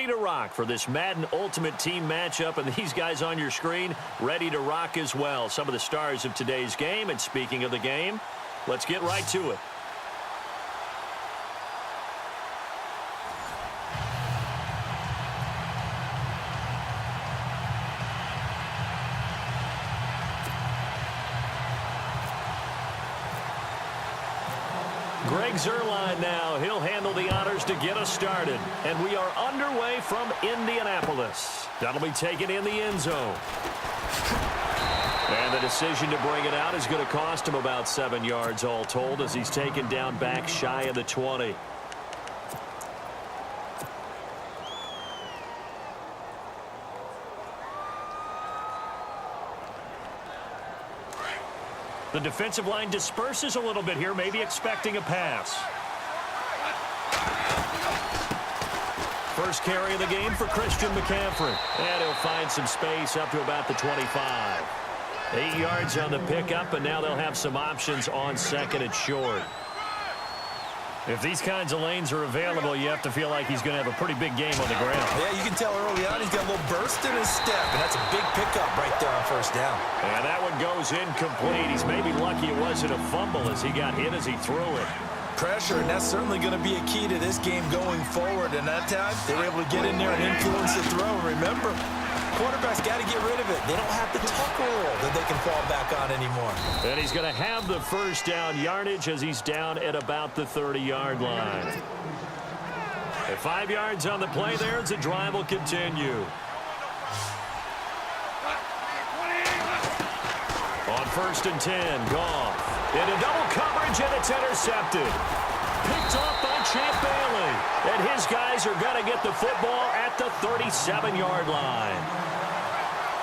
to rock for this Madden Ultimate Team matchup, and these guys on your screen ready to rock as well. Some of the stars of today's game, and speaking of the game, let's get right to it. Greg Zuerlein now. He'll handle the honors to get us started. And we are underway from Indianapolis. That'll be taken in the end zone. And the decision to bring it out is going to cost him about 7 yards all told as he's taken down back shy of the 20. The defensive line disperses a little bit here, maybe expecting a pass. First carry of the game for Christian McCaffrey. And he'll find some space up to about the 25. 8 yards on the pickup, and now they'll have some options on second and short. If these kinds of lanes are available, you have to feel like he's going to have a pretty big game on the ground. Yeah, you can tell early on he's got a little burst in his step, and that's a big pickup right there on first down. And that one goes incomplete. He's maybe lucky it wasn't a fumble as he got hit as he threw it. Pressure, and that's certainly going to be a key to this game going forward. And that time, they were able to get in there and influence the throw. Remember, quarterbacks got to get rid of it. They don't have the tuck rule that they can fall back on anymore. And he's going to have the first down yardage as he's down at about the 30-yard line. At 5 yards on the play there as the drive will continue. On first and 10, Goff. Into double coverage, and it's intercepted. Picked off by Champ Bailey. And his guys are going to get the football at the 37-yard line.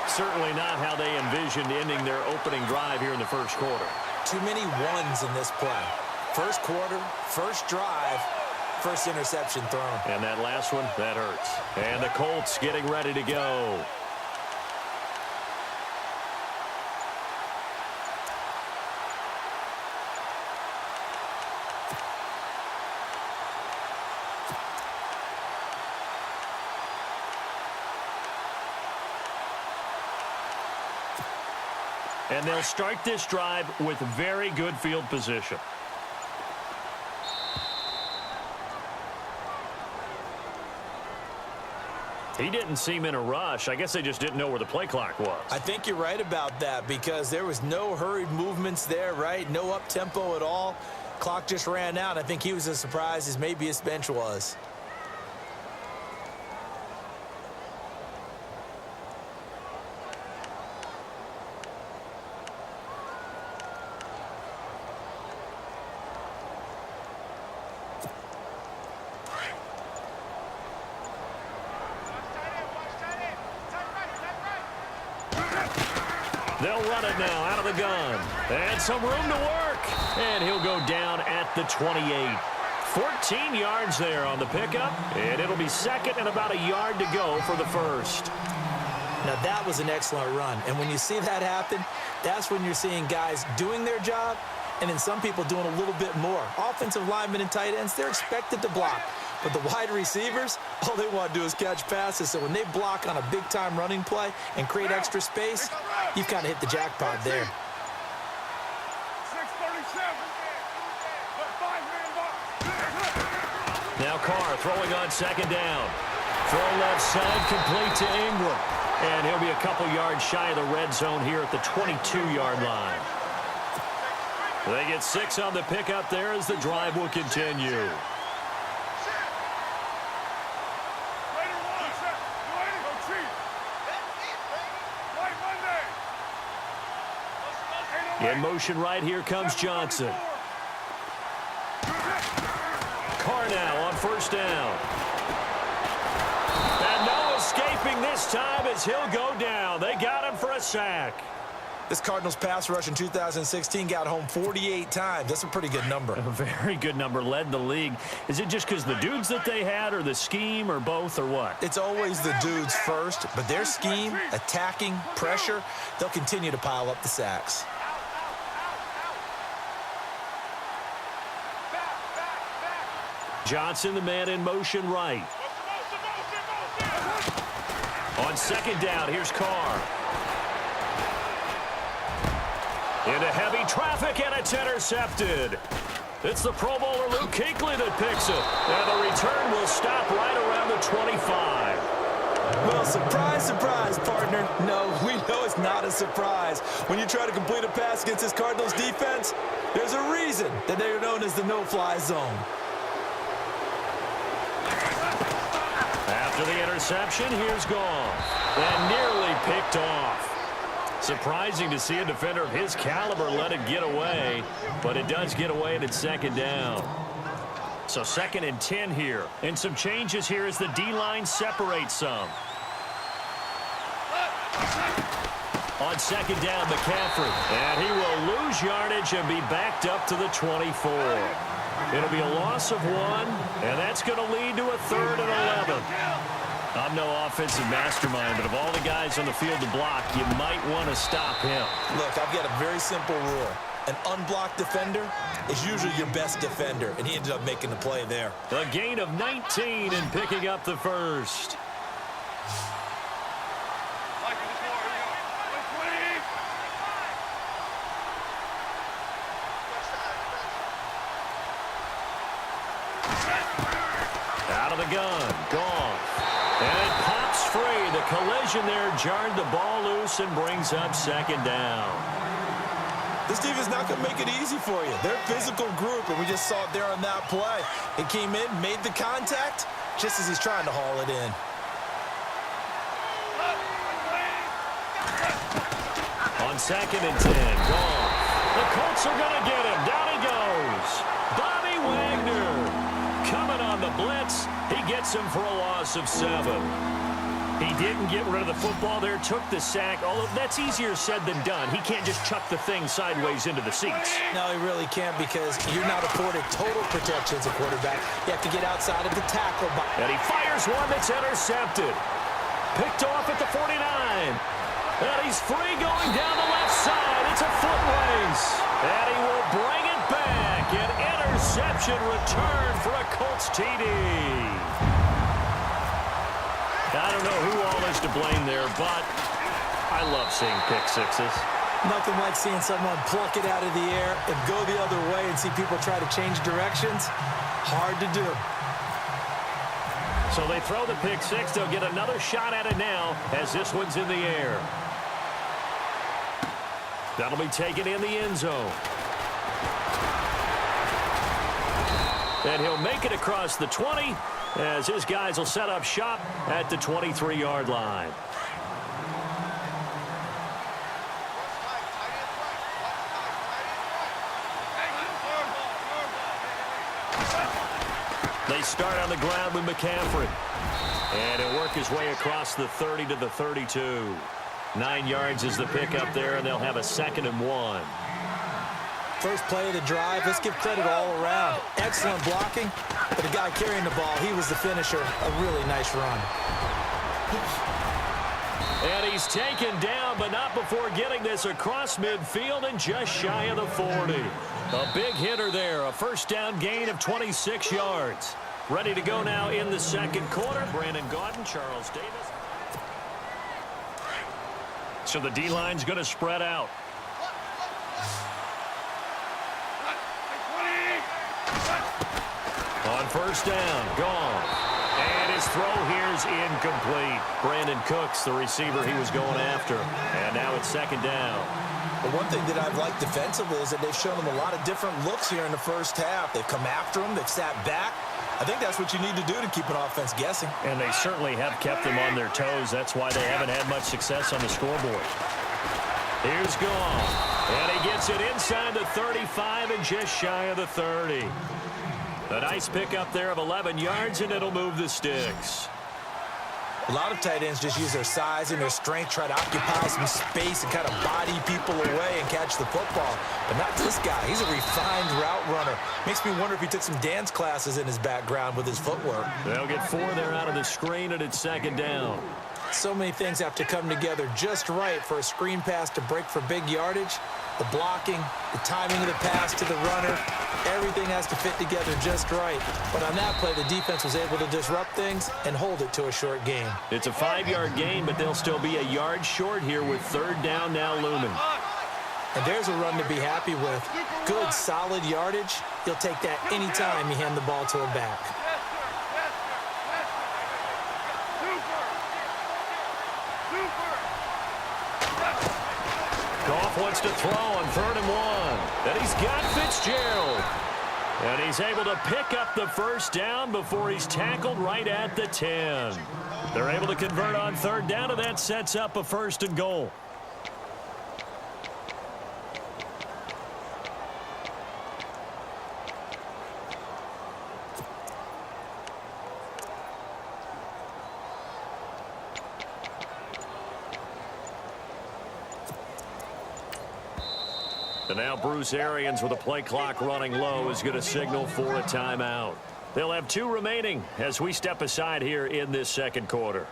Certainly not how they envisioned ending their opening drive here in the first quarter. Too many ones in this play. First quarter, first drive, first interception thrown. And that last one, that hurts. And the Colts getting ready to go. And they'll start this drive with very good field position. He didn't seem in a rush. I guess they just didn't know where the play clock was. I think you're right about that because there was no hurried movements there, right? No up-tempo at all. Clock just ran out. I think he was as surprised as maybe his bench was. They'll run it now out of the gun. And some room to work. And he'll go down at the 28. 14 yards there on the pickup. And it'll be second and about a yard to go for the first. Now, that was an excellent run. And when you see that happen, that's when you're seeing guys doing their job and then some people doing a little bit more. Offensive linemen and tight ends, they're expected to block. But the wide receivers, all they want to do is catch passes. So when they block on a big-time running play and create extra space, you've kind of hit the jackpot there. Now Carr throwing on second down. Throw left side, complete to Ingram. And he'll be a couple yards shy of the red zone here at the 22-yard line. They get 6 on the pickup there as the drive will continue. In motion right, here comes Johnson. Carr now on first down. And no escaping this time as he'll go down. They got him for a sack. This Cardinals pass rush in 2016 got home 48 times. That's a pretty good number. A very good number, led the league. Is it just because the dudes that they had or the scheme or both or what? It's always the dudes first, but their scheme, attacking, pressure, they'll continue to pile up the sacks. Johnson, the man in motion right. On second down, here's Carr. Into heavy traffic, and it's intercepted. It's the Pro Bowler Luke Kuechly that picks it. And the return will stop right around the 25. Well, surprise, surprise, partner. No, we know it's not a surprise. When you try to complete a pass against this Cardinals defense, there's a reason that they're known as the no-fly zone. After the interception, here's Goff. And nearly picked off. Surprising to see a defender of his caliber let it get away, but it does get away at second down. So 2nd and 10 here. And some changes here as the D-line separates some. On second down, McCaffrey. And he will lose yardage and be backed up to the 24. It'll be a loss of 1, and that's going to lead to a 3rd and 11. I'm no offensive mastermind, but of all the guys on the field to block, you might want to stop him. Look, I've got a very simple rule. An unblocked defender is usually your best defender, and he ended up making the play there. A gain of 19 and picking up the first. Out of the gun, Goff. And it pops free. The collision there jarred the ball loose and brings up 2nd down. This team is not going to make it easy for you. They're a physical group, and we just saw it there on that play. He came in, made the contact, just as he's trying to haul it in. On 2nd and 10, Goff. The Colts are going to get him. Down he goes. Bobby Wagner coming on the blitz. He gets him for a loss of 7. He didn't get rid of the football there, took the sack, although that's easier said than done. He can't just chuck the thing sideways into the seats. No, he really can't because you're not afforded total protection as a quarterback. You have to get outside of the tackle box. And he fires one that's intercepted. Picked off at the 49. And he's free going down the left side. It's a foot race. And he will bring it back. An interception return for a Colts TD. I don't know who all is to blame there, but I love seeing pick sixes. Nothing like seeing someone pluck it out of the air and go the other way and see people try to change directions. Hard to do. So they throw the pick six. They'll get another shot at it now as this one's in the air. That'll be taken in the end zone. And he'll make it across the 20 as his guys will set up shop at the 23-yard line. They start on the ground with McCaffrey. And he'll work his way across the 30 to the 32. 9 yards is the pickup there, and they'll have a 2nd and 1. First play of the drive, let's give credit all around. Excellent blocking, but the guy carrying the ball, he was the finisher. A really nice run. And he's taken down, but not before getting this across midfield and just shy of the 40. A big hitter there, a first down gain of 26 yards. Ready to go now in the second quarter. Brandon Gaudin, Charles Davis. So the D-line's going to spread out. On first down, gone. And his throw here is incomplete. Brandon Cooks, the receiver he was going after. And now it's 2nd down. But one thing that I've liked defensively is that they've shown him a lot of different looks here in the first half. They've come after him. They've sat back. I think that's what you need to do to keep an offense guessing. And they certainly have kept them on their toes. That's why they haven't had much success on the scoreboard. Here's Goff. And he gets it inside the 35 and just shy of the 30. A nice pickup there of 11 yards, and it'll move the sticks. A lot of tight ends just use their size and their strength, try to occupy some space and kind of body people away and catch the football. But not this guy. He's a refined route runner. Makes me wonder if he took some dance classes in his background with his footwork. They'll get 4 there out of the screen, and it's 2nd down. So many things have to come together just right for a screen pass to break for big yardage. The blocking, the timing of the pass to the runner, everything has to fit together just right. But on that play, the defense was able to disrupt things and hold it to a short gain. It's a 5-yard gain, but they'll still be a yard short here with third down now looming. And there's a run to be happy with. Good, solid yardage. You'll take that anytime you hand the ball to a back. Goff wants to throw on 3rd and 1. And he's got Fitzgerald. And he's able to pick up the first down before he's tackled right at the 10. They're able to convert on 3rd down, and that sets up a 1st and goal. And now Bruce Arians, with a play clock running low, is going to signal for a timeout. They'll have 2 remaining as we step aside here in this second quarter.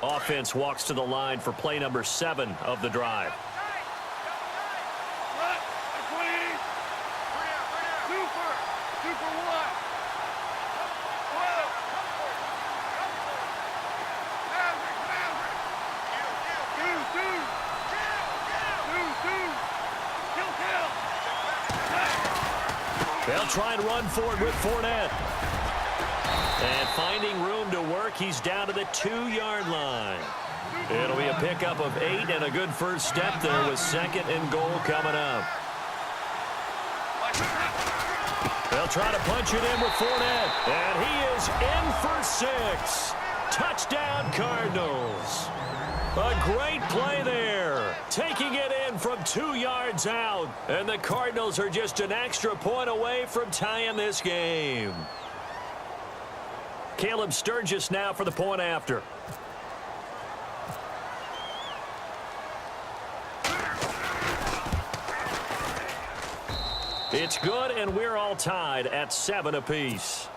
Offense walks to the line for play number 7 of the drive. They'll try and run forward with Fournette. And finding room to work, he's down to the 2-yard line. It'll be a pickup of 8 and a good first step there with 2nd and goal coming up. They'll try to punch it in with Fournette. And he is in for 6. Touchdown, Cardinals. A great play there. Taking it in from 2 yards out. And the Cardinals are just an extra point away from tying this game. Caleb Sturgis now for the point after. It's good, and we're all tied at 7 apiece.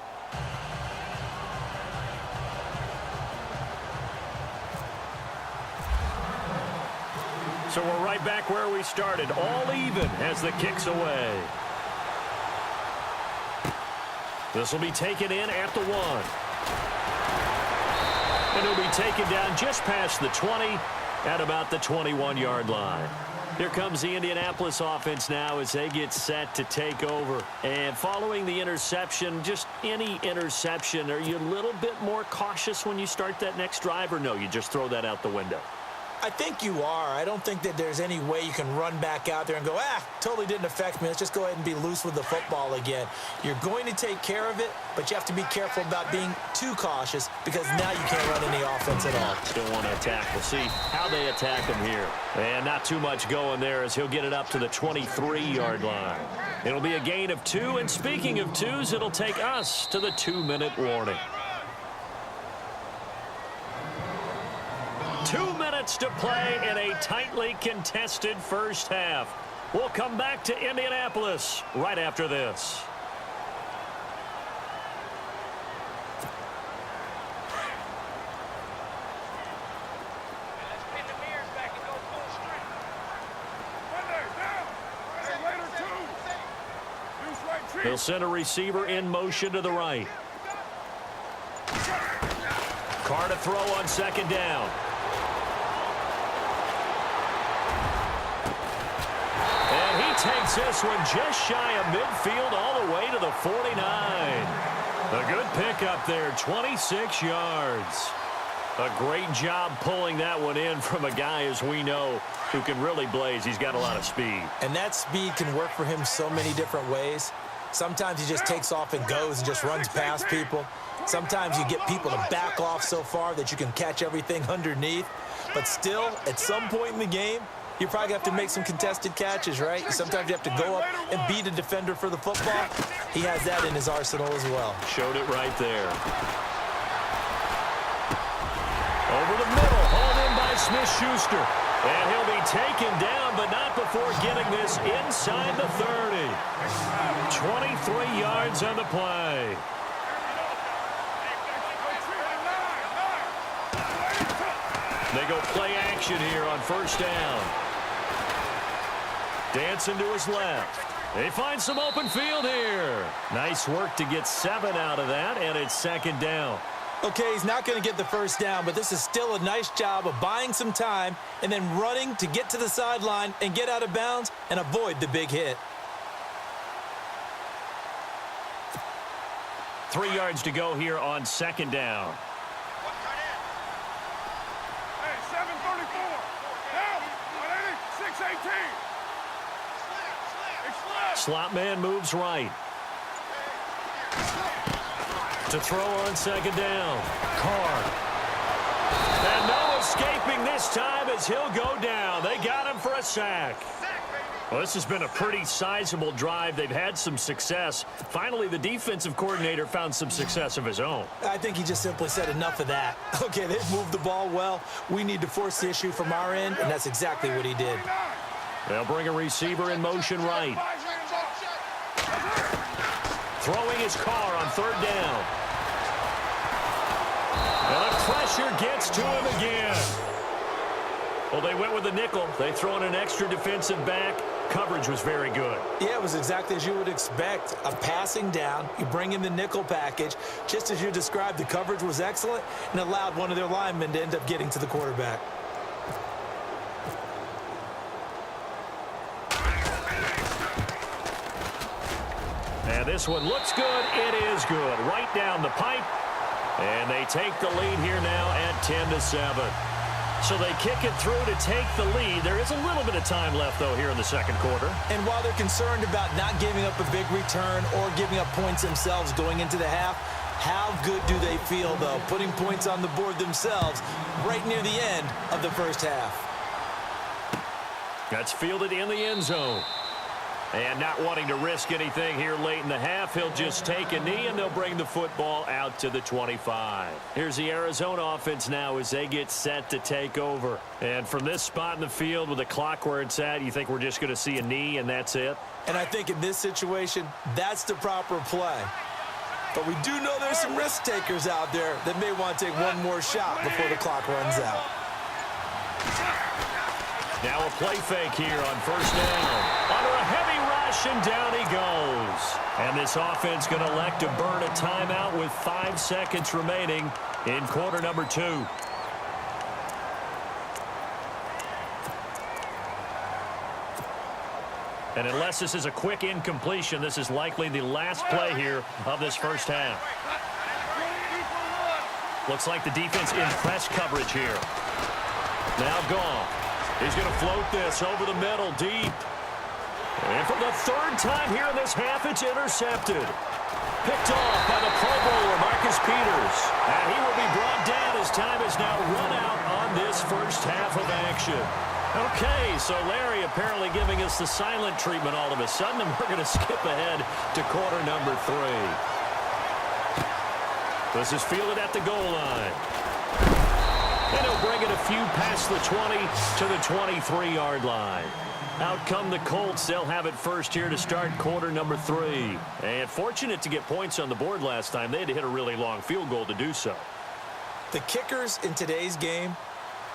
So we're right back where we started, all even as the kick's away. This will be taken in at the 1. And it'll be taken down just past the 20 at about the 21-yard line. Here comes the Indianapolis offense now as they get set to take over. And following the interception, just any interception, are you a little bit more cautious when you start that next drive, or no, you just throw that out the window? I think you are. I don't think that there's any way you can run back out there and go, totally didn't affect me. Let's just go ahead and be loose with the football again. You're going to take care of it, but you have to be careful about being too cautious because now you can't run any offense at all. Still want to attack. We'll see how they attack him here. And not too much going there as he'll get it up to the 23-yard line. It'll be a gain of 2, and speaking of 2s, it'll take us to the 2-minute warning. 2 minutes to play in a tightly contested first half. We'll come back to Indianapolis right after this. He'll send a receiver in motion to the right. Carr to throw on 2nd down. Takes this one just shy of midfield all the way to the 49. A good pickup there, 26 yards. A great job pulling that one in from a guy, as we know, who can really blaze. He's got a lot of speed. And that speed can work for him so many different ways. Sometimes he just takes off and goes and just runs past people. Sometimes you get people to back off so far that you can catch everything underneath. But still, at some point in the game, you probably have to make some contested catches, right? Sometimes you have to go up and beat a defender for the football. He has that in his arsenal as well. Showed it right there. Over the middle, hauled in by Smith-Schuster. And he'll be taken down, but not before getting this inside the 30. 23 yards on the play. They go play action here on first down. Dancing to his left. They find some open field here. Nice work to get 7 out of that, and it's second down. Okay, he's not going to get the first down, but this is still a nice job of buying some time and then running to get to the sideline and get out of bounds and avoid the big hit. 3 yards to go here on second down. Hey, 734. Down. 618. Slot man moves right. To throw on second down. Carr. And no escaping this time as he'll go down. They got him for a sack. Well, this has been a pretty sizable drive. They've had some success. Finally, the defensive coordinator found some success of his own. I think he just simply said enough of that. Okay, they've moved the ball well. We need to force the issue from our end, and that's exactly what he did. They'll bring a receiver in motion right. Throwing his Carr on third down. And the pressure gets to him again. Well, they went with a nickel. They throw in an extra defensive back. Coverage was very good. Yeah, it was exactly as you would expect. A passing down. You bring in the nickel package. Just as you described, the coverage was excellent and allowed one of their linemen to end up getting to the quarterback. And this one looks good. It is good. Right down the pipe. And they take the lead here now at 10-7. So they kick it through to take the lead. There is a little bit of time left, though, here in the second quarter. And while they're concerned about not giving up a big return or giving up points themselves going into the half, how good do they feel, though, putting points on the board themselves right near the end of the first half? That's fielded in the end zone. And not wanting to risk anything here late in the half, he'll just take a knee, and they'll bring the football out to the 25. Here's the Arizona offense now as they get set to take over. And from this spot in the field with the clock where it's at, you think we're just going to see a knee and that's it? And I think in this situation, that's the proper play. But we do know there's some risk takers out there that may want to take one more shot before the clock runs out. Now a play fake here on first down. Under a heavy rush, and down he goes. And this offense going to elect to burn a timeout with 5 seconds remaining in quarter number 2. And unless this is a quick incompletion, this is likely the last play here of this first half. Looks like the defense in press coverage here. Now Goff. He's going to float this over the middle, deep. And for the third time here in this half, it's intercepted. Picked off by the Pro Bowler, Marcus Peters. And he will be brought down as time is now run out on this first half of action. Okay, so Larry apparently giving us the silent treatment all of a sudden, and we're going to skip ahead to quarter number 3. This is fielded at the goal line. And he'll bring it a few past the 20 to the 23-yard line. Out come the Colts. They'll have it first here to start quarter number 3. And fortunate to get points on the board last time. They had to hit a really long field goal to do so. The kickers in today's game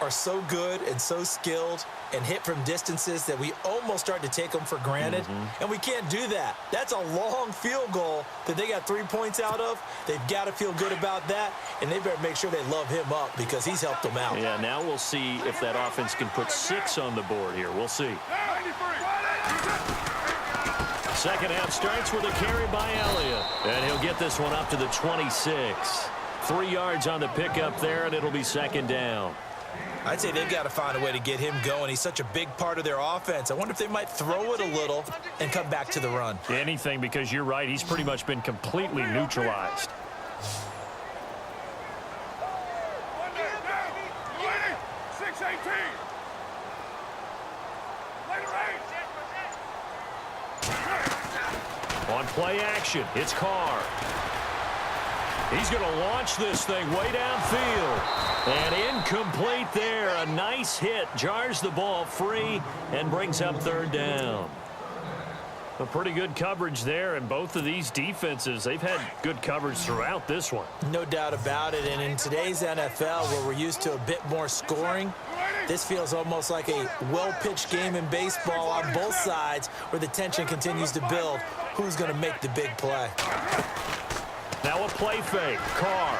are so good and so skilled and hit from distances that we almost start to take them for granted. And we can't do that. That's a long field goal that they got 3 points out of. They've got to feel good about that, and they better make sure they love him up because he's helped them out. Yeah, now we'll see if that offense can put 6 on the board here. We'll see. Second half starts with a carry by Elliott, and he'll get this one up to the 26. 3 yards on the pickup there, and it'll be second down. I'd say they've got to find a way to get him going. He's such a big part of their offense. I wonder if they might throw it a little and come back to the run. Anything, because you're right. He's pretty much been completely neutralized. On play action, it's Carr. He's going to launch this thing way downfield. And incomplete there. A nice hit. Jars the ball free and brings up third down. A pretty good coverage there, and both of these defenses, they've had good coverage throughout this one. No doubt about it, and in today's NFL, where we're used to a bit more scoring, this feels almost like a well-pitched game in baseball on both sides where the tension continues to build. Who's going to make the big play? Now a play fake. Carr.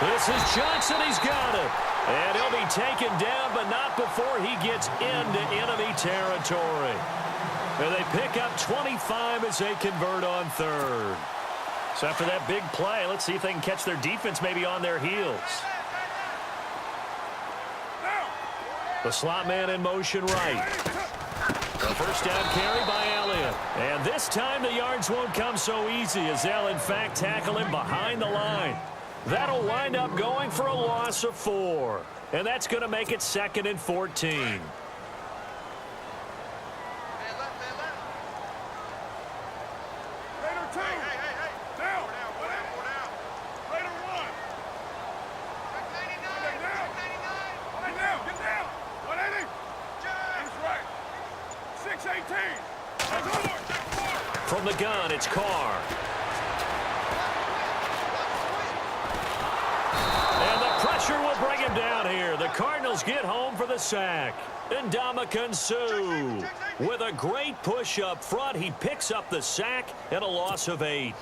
This is Johnson. He's got it. And he'll be taken down, but not before he gets into enemy territory. And they pick up 25 as they convert on third. So after that big play, let's see if they can catch their defense maybe on their heels. The slot man in motion right. A first down carry by Elliott. And this time the yards won't come so easy as they'll in fact tackle him behind the line. That'll wind up going for a loss of 4. And that's going to make it 2nd and 14. Later 2. Down. Later 1. Get down. 180. That's right. 618. From the gun, it's Carr. Pressure will bring him down here. The Cardinals get home for the sack. And Ndamukong Suh with a great push up front. He picks up the sack and a loss of 8.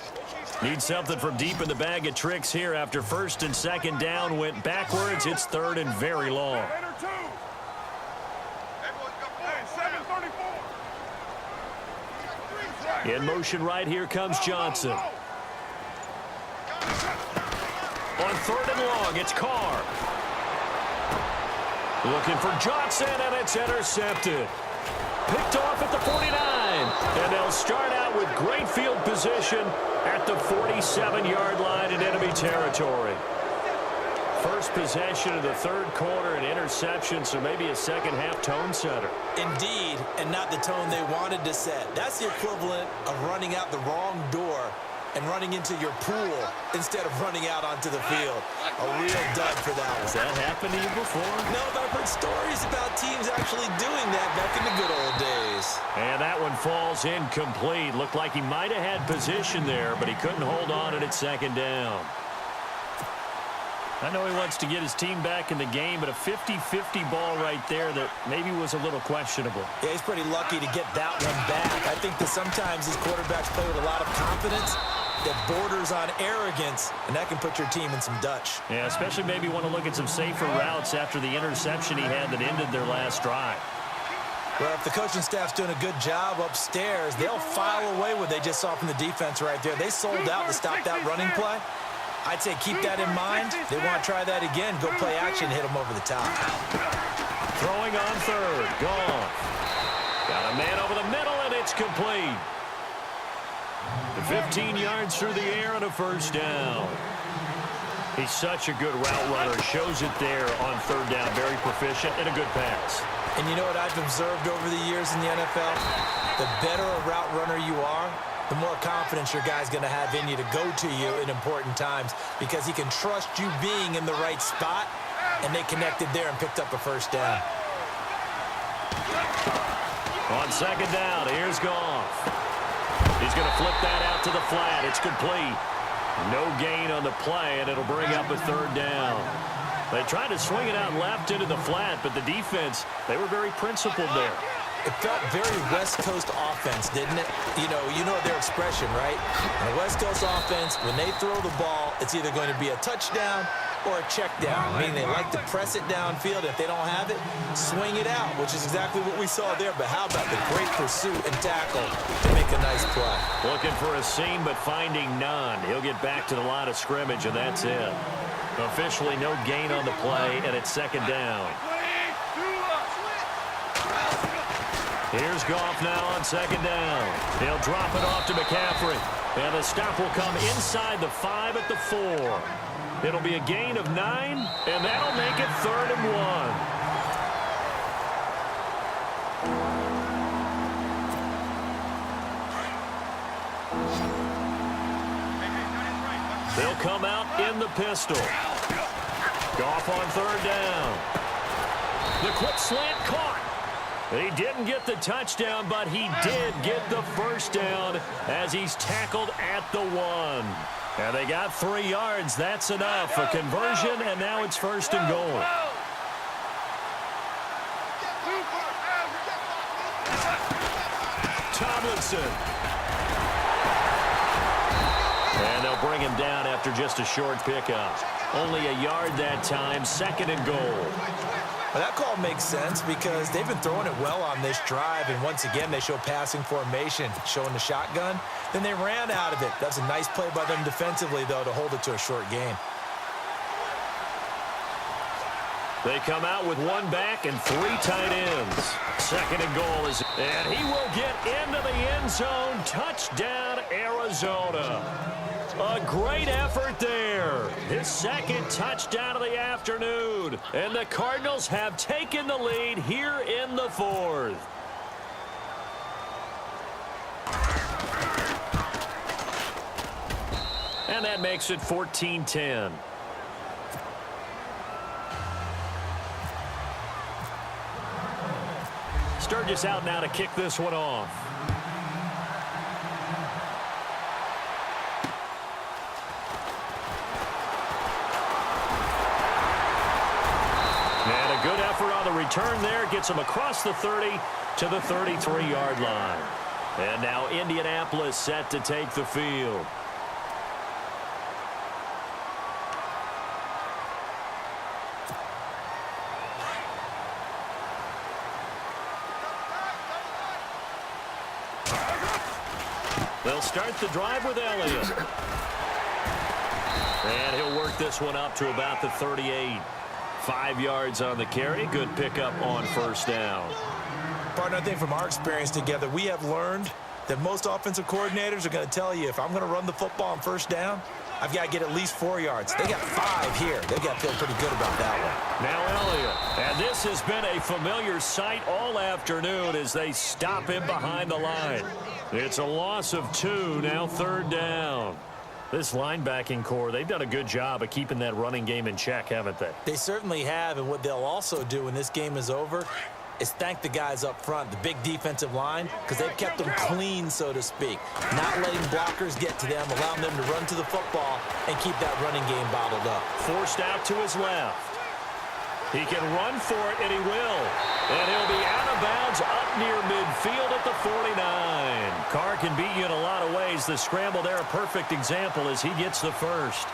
Need something from deep in the bag of tricks here after first and second down went backwards. It's 3rd and very long. Later 2. Hey, 734. In motion right, here comes Johnson. On 3rd and long, it's Carr. Looking for Johnson, and it's intercepted. Picked off at the 49. And they'll start out with great field position at the 47-yard line in enemy territory. First possession of the 3rd quarter, an interception, so maybe a second-half tone setter. Indeed, and not the tone they wanted to set. That's the equivalent of running out the wrong door and running into your pool instead of running out onto the field. A real dud for that one. Has that happened to you before? No, but I've heard stories about teams actually doing that back in the good old days. And that one falls incomplete. Looked like he might have had position there, but he couldn't hold on it at 2nd down. I know he wants to get his team back in the game, but a 50-50 ball right there that maybe was a little questionable. Yeah, he's pretty lucky to get that one back. I think that sometimes these quarterbacks play with a lot of confidence that borders on arrogance, and that can put your team in some Dutch. Yeah, especially maybe want to look at some safer routes after the interception he had that ended their last drive. Well, if the coaching staff's doing a good job upstairs, they'll file away what they just saw from the defense right there. They sold out to stop that running play. I'd say keep that in mind. They want to try that again. Go play action, hit them over the top. Throwing on 3rd. Gone. Got a man over the middle, and it's complete. 15 yards through the air and a first down. He's such a good route runner. Shows it there on 3rd down. Very proficient and a good pass. And you know what I've observed over the years in the NFL? The better a route runner you are, the more confidence your guy's going to have in you to go to you in important times because he can trust you being in the right spot, and they connected there and picked up a first down. On 2nd down, here's Goff. He's going to flip that out to the flat. It's complete. No gain on the play, and it'll bring up a 3rd down. They tried to swing it out left into the flat, but the defense, they were very principled there. It felt very West Coast offense, didn't it? You know their expression, right? In a West Coast offense, when they throw the ball, it's either going to be a touchdown or a check down. Meaning they like to press it downfield. If they don't have it, swing it out, which is exactly what we saw there. But how about the great pursuit and tackle to make a nice play? Looking for a seam, but finding none. He'll get back to the line of scrimmage, and that's it. Officially no gain on the play, and it's 2nd down. Here's Goff now on 2nd down. He'll drop it off to McCaffrey. And the stop will come inside the 5 at the 4. It'll be a gain of 9, and that'll make it 3rd and 1. They'll come out in the pistol. Goff on third down. The quick slant caught. He didn't get the touchdown, but he did get the first down as he's tackled at the 1. And they got 3 yards. That's enough. A conversion, and now it's first and goal. Tomlinson. And they'll bring him down after just a short pickup. Only a yard that time, second and goal. Well, that call makes sense because they've been throwing it well on this drive, and once again, they show passing formation, showing the shotgun. Then they ran out of it. That's a nice play by them defensively, though, to hold it to a short gain. They come out with 1 back and 3 tight ends. Second and goal is, and he will get into the end zone. Touchdown, Arizona. A great effort there. His second touchdown of the afternoon. And the Cardinals have taken the lead here in the 4th. And that makes it 14-10. Sturgis out now to kick this one off. And a good effort on the return there. Gets him across the 30 to the 33-yard line. And now Indianapolis set to take the field. They'll start the drive with Elliott. And he'll work this one up to about the 38. 5 yards on the carry. Good pickup on first down. Partner, I think from our experience together, we have learned that most offensive coordinators are going to tell you, if I'm going to run the football on first down, I've got to get at least 4 yards. They got 5 here. They've got to feel pretty good about that one. Now Elliott. And this has been a familiar sight all afternoon as they stop him behind the line. It's a loss of 2, now third down. This linebacking core, they've done a good job of keeping that running game in check, haven't they? They certainly have, and what they'll also do when this game is over is thank the guys up front, the big defensive line, because they've kept them clean, so to speak. Not letting blockers get to them, allowing them to run to the football and keep that running game bottled up. Forced out to his left. He can run for it, and he will. And he'll be out of bounds up near midfield at the 49. Carr can beat you in a lot of ways. The scramble there, a perfect example as he gets the first.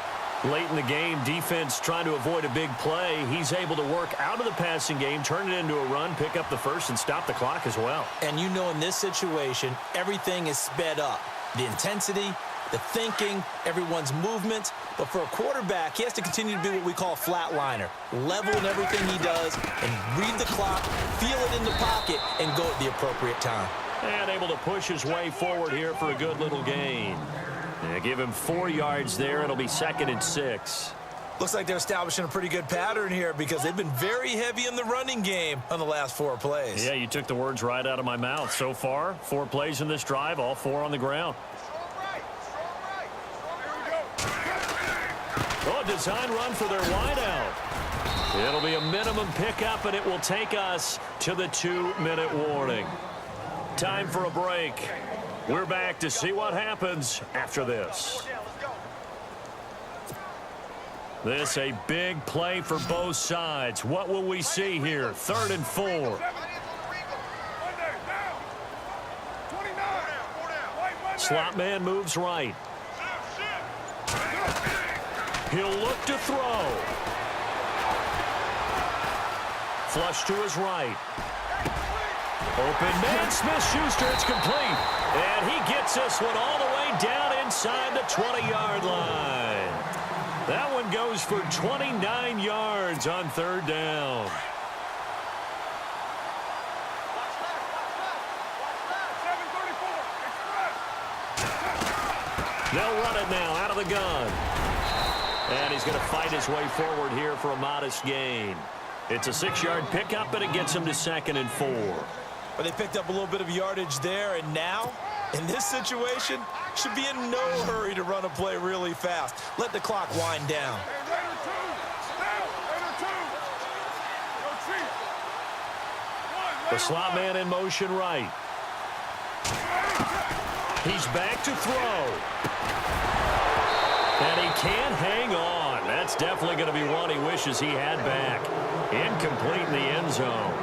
Late in the game, defense trying to avoid a big play. He's able to work out of the passing game, turn it into a run, pick up the first, and stop the clock as well. And you know in this situation, everything is sped up. The intensity, the thinking, everyone's movement. But for a quarterback, he has to continue to be what we call a flatliner. Level in everything he does and read the clock, feel it in the pocket, and go at the appropriate time. And able to push his way forward here for a good little gain. Yeah, give him 4 yards there. It'll be second and 6. Looks like they're establishing a pretty good pattern here because they've been very heavy in the running game on the last 4 plays. Yeah, you took the words right out of my mouth. So far, 4 plays in this drive, all 4 on the ground. Oh, design run for their wideout. It'll be a minimum pickup, and it will take us to the 2-minute warning. Time for a break. We're back to see what happens after this. This a big play for both sides. What will we see here? 3rd and 4. Slot man moves right. He'll look to throw. Flush to his right. Open man, Smith-Schuster, it's complete. And he gets this one all the way down inside the 20-yard line. That one goes for 29 yards on 3rd down. They'll run it now out of the gun. And he's going to fight his way forward here for a modest gain. It's a 6-yard pickup, and it gets him to 2nd and 4. But they picked up a little bit of yardage there, and now In this situation, should be in no hurry to run a play really fast. Let the clock wind down. Hey, Raider 2. Now, Raider 2. Go Chief. One, The slot man in motion right. He's back to throw. And he can't hang on. That's definitely going to be one he wishes he had back. Incomplete in the end zone.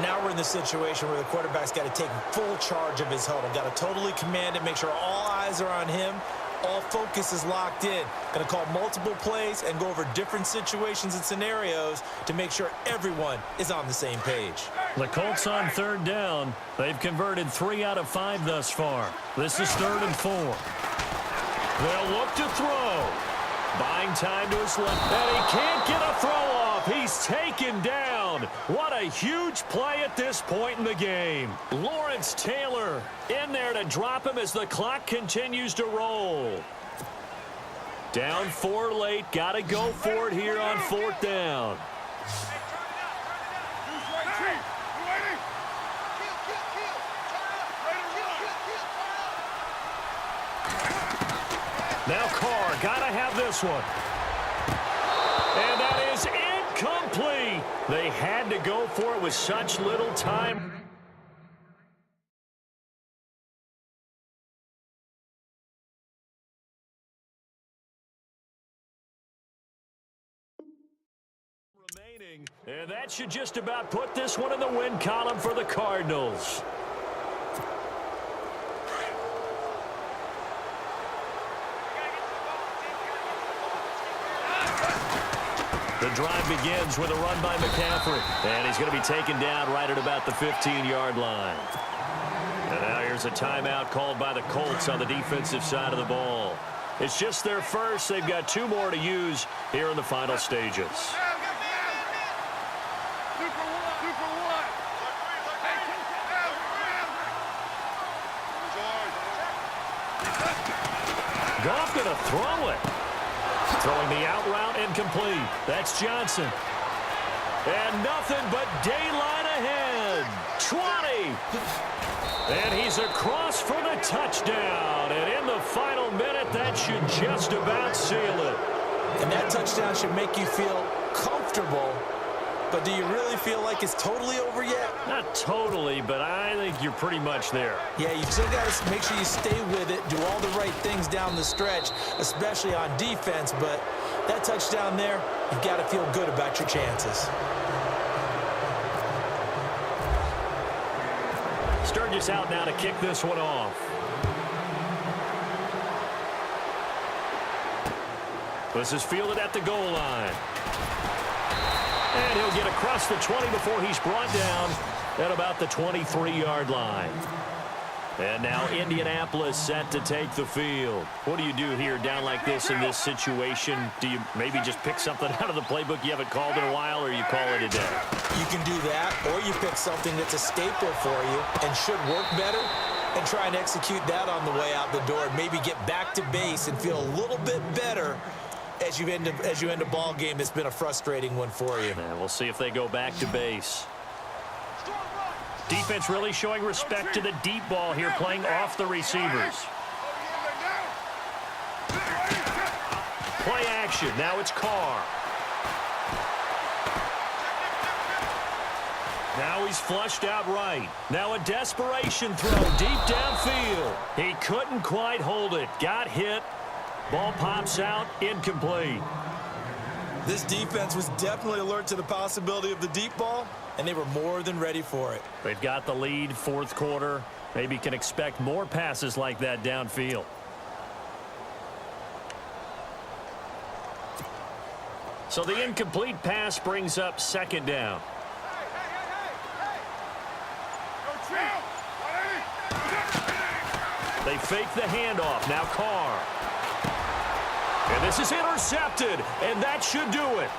Now we're in the situation where the quarterback's got to take full charge of his huddle. Got to totally command it, make sure all eyes are on him. All focus is locked in. Going to call multiple plays and go over different situations and scenarios to make sure everyone is on the same page. The Colts on third down. They've converted 3 out of 5 thus far. This is 3rd and 4. They'll look to throw. Buying time to his left. And he can't get a throw off. He's taken down. What a huge play at this point in the game. Lawrence Taylor in there to drop him as the clock continues to roll. Down 4 late. Got to go for it here on 4th down. Who's right, Chief? You waiting? Now Carr, gotta have this one. And that is incomplete. They had to go for it with such little time. Remaining, and that should just about put this one in the win column for the Cardinals. The drive begins with a run by McCaffrey. And he's going to be taken down right at about the 15-yard line. And now here's a timeout called by the Colts on the defensive side of the ball. It's just their first. They've got 2 more to use here in the final stages. 2 for 1. Hey, Goff going to throw it. Throwing the out route incomplete. That's Johnson. And nothing but daylight ahead. 20. And he's across for the touchdown. And in the final minute, that should just about seal it. And that touchdown should make you feel comfortable. But do you really feel like it's totally over yet? Not totally, but I think you're pretty much there. Yeah, you still got to make sure you stay with it, do all the right things down the stretch, especially on defense. But that touchdown there, you've got to feel good about your chances. Sturgis out now to kick this one off. This is fielded at the goal line. And he'll get across the 20 before he's brought down at about the 23-yard line. And now Indianapolis set to take the field. What do you do here down like this in this situation? Do you maybe just pick something out of the playbook you haven't called in a while, or you call it a day? You can do that, or you pick something that's a staple for you and should work better and try and execute that on the way out the door and maybe get back to base and feel a little bit better as you end a ball game that's been a frustrating one for you. And we'll see if they go back to base. Defense really showing respect to the deep ball here, playing off the receivers. Play action. Now it's Carr. Now he's flushed out right. Now a desperation throw deep downfield. He couldn't quite hold it. Got hit. Ball pops out, incomplete. This defense was definitely alert to the possibility of the deep ball, and they were more than ready for it. They've got the lead, 4th quarter. Maybe can expect more passes like that downfield. So the incomplete pass brings up 2nd down. They fake the handoff. Now Carr. And this is intercepted, and that should do it.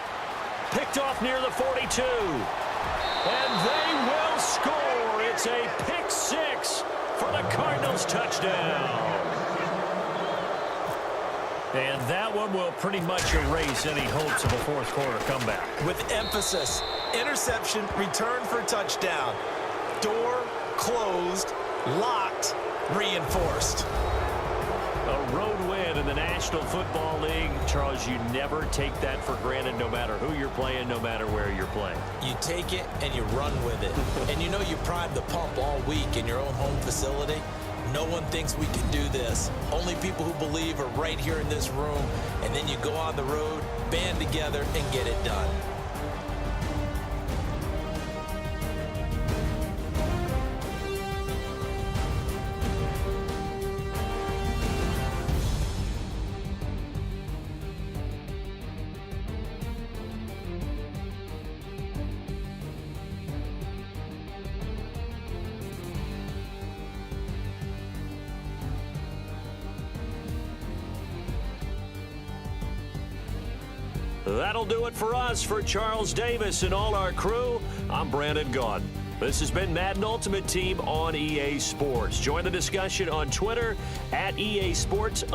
Picked off near the 42. And they will score. It's a pick 6 for the Cardinals touchdown. And that one will pretty much erase any hopes of a 4th quarter comeback. With emphasis, interception, return for touchdown. Door closed, locked, Respect reinforced. A road win in the National Football League. Charles, you never take that for granted no matter who you're playing, no matter where you're playing. You take it and you run with it. And you know you primed the pump all week in your own home facility. No one thinks we can do this. Only people who believe are right here in this room. And then you go on the road, band together, and get it done. That'll do it for us. For Charles Davis and all our crew, I'm Brandon Gaudin. This has been Madden Ultimate Team on EA Sports. Join the discussion on Twitter at EA Sports_.